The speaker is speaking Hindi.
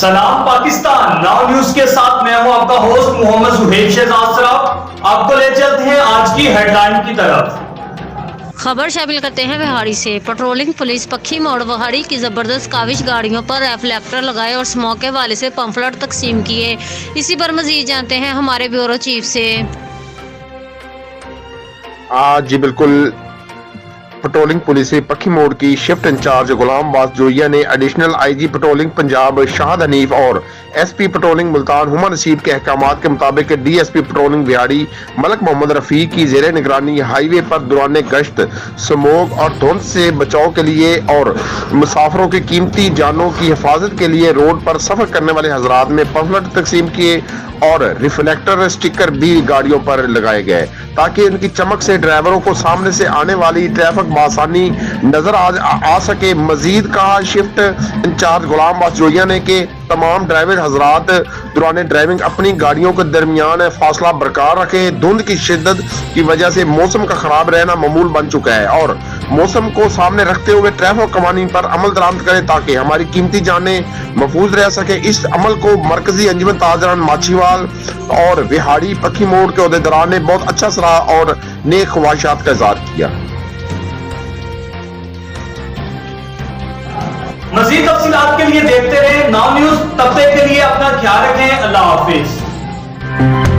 सलाम पाकिस्तान, नाउ न्यूज के साथ मैं हूं आपका होस्ट मोहम्मद सुहेब शहजाद सराफ। आपको ले चलते हैं आज की हेडलाइन की तरफ। खबर शामिल करते हैं विहाड़ी से। पेट्रोलिंग पुलिस पक्खी मोड़ विहाड़ी की जबरदस्त काविश गाड़ियों पर रिफ्लेक्टर लगाए और स्मोक के हवाले से पंफलेट तकसीम किए। इसी पर मजीद जानते हैं हमारे ब्यूरो चीफ से। जी बिल्कुल, पेट्रोलिंग पुलिस पक्खी मोड़ की शिफ्ट इंचार्ज गुलाम बास जोइया ने additional IG patrolling Punjab Shahid Hanif और एसपी पेट्रोलिंग मुल्तान हुमा नसीब के अहकामात के मुताबिक डीएसपी पेट्रोलिंग बिहाड़ी मलक मोहम्मद रफी की जेर निगरानी हाईवे पर दौरान गश्त स्मोक और धुंध से बचाव के लिए और मुसाफरों की कीमती जानों की हिफाजत के लिए रोड पर सफर करने वाले हजरात में पंफलेट तकसीम किए और रिफ्लेक्टर स्टिकर भी गाड़ियों पर लगाए गए ताकि इनकी चमक से ड्राइवरों को सामने से आने वाली ट्रैफिक आसानी नजर आ सके। मजीद कहा शिफ्ट इंचार्ज गुलाम बास जोइया ने कि तमाम ड्राइवर हजरात दौरान ड्राइविंग अपनी गाड़ियों के दरमियान फासला बरकरार रखें। धुंध की शिद्दत की वजह से मौसम का खराब रहना मामूल बन चुका है और मौसम को सामने रखते हुए ट्रैफिक कवानीन पर अमल दरामद करें ताकि हमारी कीमती जानें महफूज रह सके। इस अमल को मरकजी अंजुमन ताजरान माछीवाल और विहाड़ी पक्खी मोड़ के अहदेदारान ने बहुत अच्छा सराहा और नेक ख्वाहिशात का इज़हार किया। मजीद तफसीलात के लिए देखते रहे नाउ न्यूज। तब तक के लिए अपना ख्याल रखें। अल्लाह हाफिज।